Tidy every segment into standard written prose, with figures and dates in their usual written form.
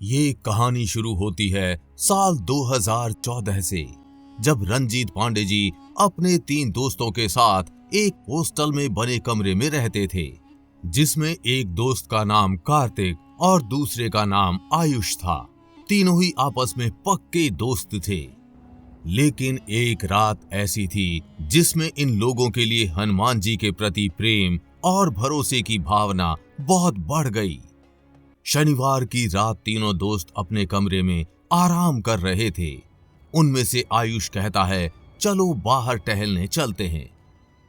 ये कहानी शुरू होती है साल 2014 से, जब रंजीत पांडे जी अपने 3 दोस्तों के साथ एक हॉस्टल में बने कमरे में रहते थे, जिसमें एक दोस्त का नाम कार्तिक और दूसरे का नाम आयुष था। तीनों ही आपस में पक्के दोस्त थे। लेकिन एक रात ऐसी थी जिसमें इन लोगों के लिए हनुमान जी के प्रति प्रेम और भरोसे की भावना बहुत बढ़ गई। शनिवार की रात तीनों दोस्त अपने कमरे में आराम कर रहे थे। उनमें से आयुष कहता है, चलो बाहर टहलने चलते हैं।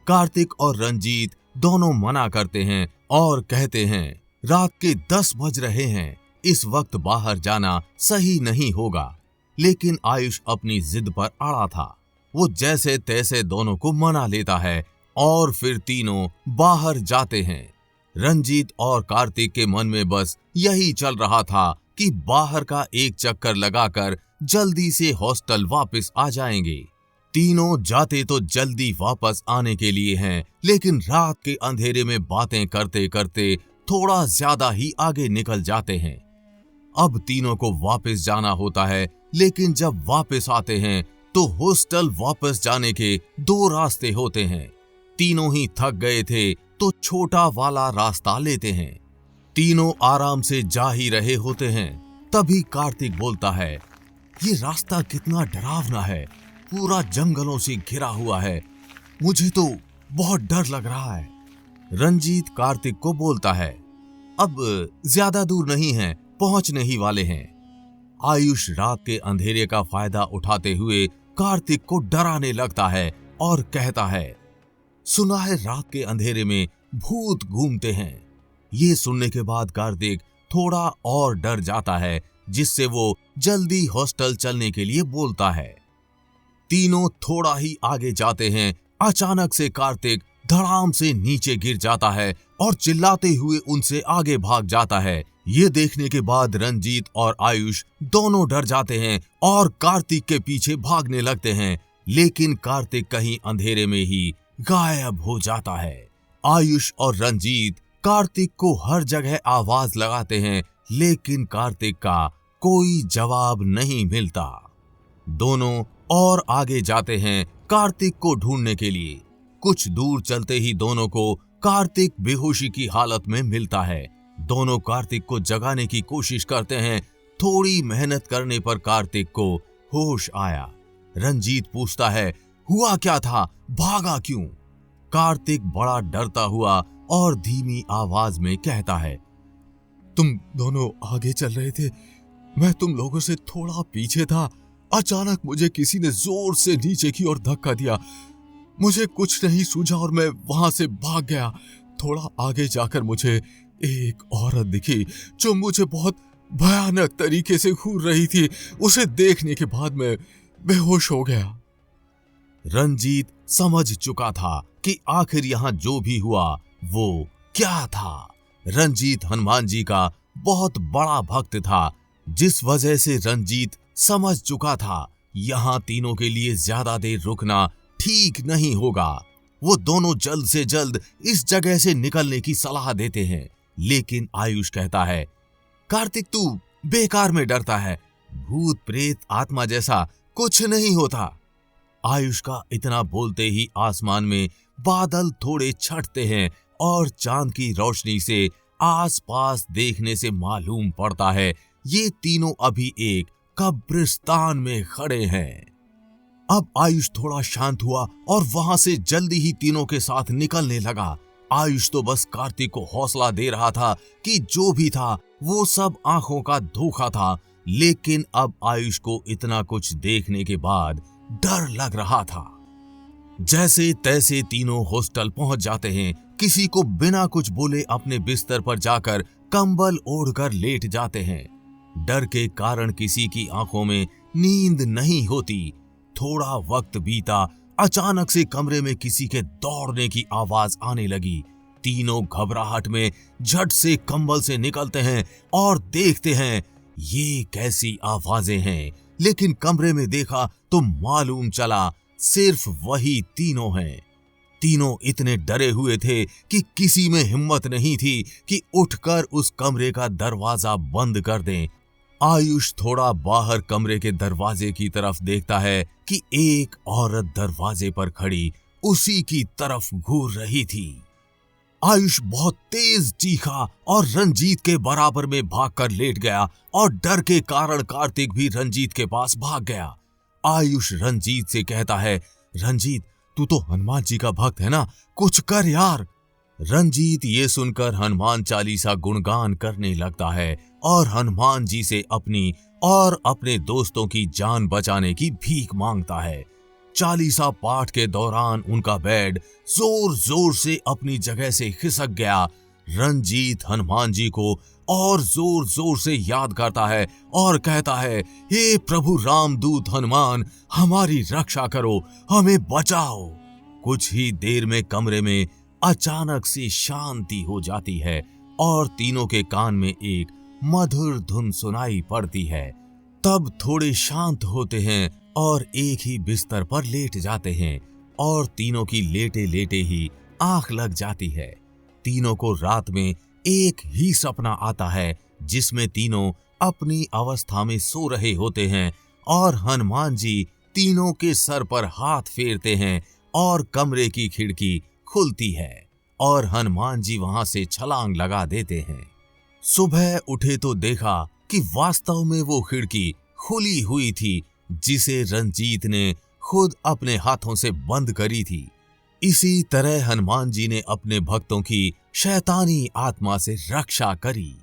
कार्तिक और रंजीत दोनों मना करते हैं और कहते हैं, रात के 10 बज रहे हैं, इस वक्त बाहर जाना सही नहीं होगा। लेकिन आयुष अपनी जिद पर अड़ा था। वो जैसे तैसे दोनों को मना लेता है और फिर तीनों बाहर जाते हैं। रंजीत और कार्तिक के मन में बस यही चल रहा था कि बाहर का एक चक्कर लगाकर जल्दी से हॉस्टल वापस आ जाएंगे। तीनों जाते तो जल्दी वापस आने के लिए हैं, लेकिन रात के अंधेरे में बातें करते करते थोड़ा ज्यादा ही आगे निकल जाते हैं। अब तीनों को वापस जाना होता है, लेकिन जब वापस आते हैं तो हॉस्टल वापस जाने के 2 रास्ते होते हैं। तीनों ही थक गए थे तो छोटा वाला रास्ता लेते हैं। तीनों आराम से जा ही रहे होते हैं, तभी कार्तिक बोलता है, ये रास्ता कितना डरावना है, पूरा जंगलों से घिरा हुआ है, मुझे तो बहुत डर लग रहा है। रंजीत कार्तिक को बोलता है, अब ज्यादा दूर नहीं है, पहुंचने ही वाले हैं। आयुष रात के अंधेरे का फायदा उठाते हुए कार्तिक को डराने लगता है और कहता है, सुना है रात के अंधेरे में भूत घूमते हैं। ये सुनने के बाद कार्तिक थोड़ा और डर जाता है, जिससे वो जल्दी हॉस्टल चलने के लिए बोलता है। तीनों थोड़ा ही आगे जाते हैं, अचानक से कार्तिक धड़ाम से नीचे गिर जाता है और चिल्लाते हुए उनसे आगे भाग जाता है। ये देखने के बाद रंजीत और आयुष दोनों डर जाते हैं और कार्तिक के पीछे भागने लगते हैं, लेकिन कार्तिक कहीं अंधेरे में ही गायब हो जाता है। आयुष और रंजीत कार्तिक को हर जगह आवाज लगाते हैं, लेकिन कार्तिक का कोई जवाब नहीं मिलता। दोनों और आगे जाते हैं कार्तिक को ढूंढने के लिए। कुछ दूर चलते ही दोनों को कार्तिक बेहोशी की हालत में मिलता है। दोनों कार्तिक को जगाने की कोशिश करते हैं। थोड़ी मेहनत करने पर कार्तिक को होश आया। रंजीत पूछता है, हुआ क्या था, भागा क्यों? कार्तिक बड़ा डरता हुआ और धीमी आवाज में कहता है, तुम दोनों आगे चल रहे थे, मैं तुम लोगों से थोड़ा पीछे था। अचानक मुझे किसी ने जोर से नीचे की ओर धक्का दिया। मुझे कुछ नहीं सूझा और मैं वहां से भाग गया। थोड़ा आगे जाकर मुझे एक औरत दिखी जो मुझे बहुत भयानक तरीके से घूर रही थी। उसे देखने के बाद मैं बेहोश हो गया। रंजीत समझ चुका था कि आखिर यहां जो भी हुआ वो क्या था। रंजीत हनुमान जी का बहुत बड़ा भक्त था, जिस वजह से रंजीत समझ चुका था यहां तीनों के लिए ज्यादा देर रुकना ठीक नहीं होगा। वो दोनों जल्द से जल्द इस जगह से निकलने की सलाह देते हैं, लेकिन आयुष कहता है, कार्तिक तू बेकार में डरता है, भूत प्रेत आत्मा जैसा कुछ नहीं होता। आयुष का इतना बोलते ही आसमान में बादल थोड़े छटते हैं और चांद की रोशनी से आसपास देखने से मालूम पड़ता है ये तीनों अभी एक कब्रिस्तान में खड़े हैं। अब आयुष थोड़ा शांत हुआ और वहां से जल्दी ही तीनों के साथ निकलने लगा। आयुष तो बस कार्तिक को हौसला दे रहा था कि जो भी था वो सब आंखों का धोखा था, लेकिन अब आयुष को इतना कुछ देखने के बाद डर लग रहा था। जैसे तैसे तीनों हॉस्टल पहुंच जाते हैं। किसी को बिना कुछ बोले अपने बिस्तर पर जाकर कंबल ओढ़कर लेट जाते हैं। डर के कारण किसी की आंखों में नींद नहीं होती। थोड़ा वक्त बीता, अचानक से कमरे में किसी के दौड़ने की आवाज आने लगी। तीनों घबराहट में झट से कंबल से निकलते हैं और देखते हैं ये कैसी आवाजें हैं, लेकिन कमरे में देखा तो मालूम चला सिर्फ वही तीनों हैं। तीनों इतने डरे हुए थे कि किसी में हिम्मत नहीं थी कि उठकर उस कमरे का दरवाजा बंद कर दें। आयुष थोड़ा बाहर कमरे के दरवाजे की तरफ देखता है कि एक औरत दरवाजे पर खड़ी उसी की तरफ घूर रही थी। आयुष बहुत तेज चीखा और रंजीत के बराबर में भागकर लेट गया और डर के कारण कार्तिक भी रंजीत के पास भाग गया। आयुष रंजीत से कहता है, रंजीत तू तो हनुमान जी का भक्त है ना, कुछ कर यार। रंजीत ये सुनकर हनुमान चालीसा गुणगान करने लगता है और हनुमान जी से अपनी और अपने दोस्तों की जान बचाने की भीख मांगता है। चालीसा पाठ के दौरान उनका बेड जोर जोर से अपनी जगह से खिसक गया। रंजीत हनुमान जी को और जोर जोर से याद करता है और कहता है, हे प्रभु रामदूत हनुमान, हमारी रक्षा करो, हमें बचाओ। कुछ ही देर में कमरे में अचानक से शांति हो जाती है और तीनों के कान में एक मधुर धुन सुनाई पड़ती है। तब थोड़े शांत होते हैं और एक ही बिस्तर पर लेट जाते हैं और तीनों की लेटे लेटे ही आंख लग जाती है। तीनों को रात में एक ही सपना आता है जिसमें तीनों अपनी अवस्था में सो रहे होते हैं और हनुमान जी तीनों के सर पर हाथ फेरते हैं और कमरे की खिड़की खुलती है और हनुमान जी वहां से छलांग लगा देते हैं। सुबह उठे तो देखा कि वास्तव में वो खिड़की खुली हुई थी जिसे रंजीत ने खुद अपने हाथों से बंद करी थी। इसी तरह हनुमान जी ने अपने भक्तों की शैतानी आत्मा से रक्षा करी।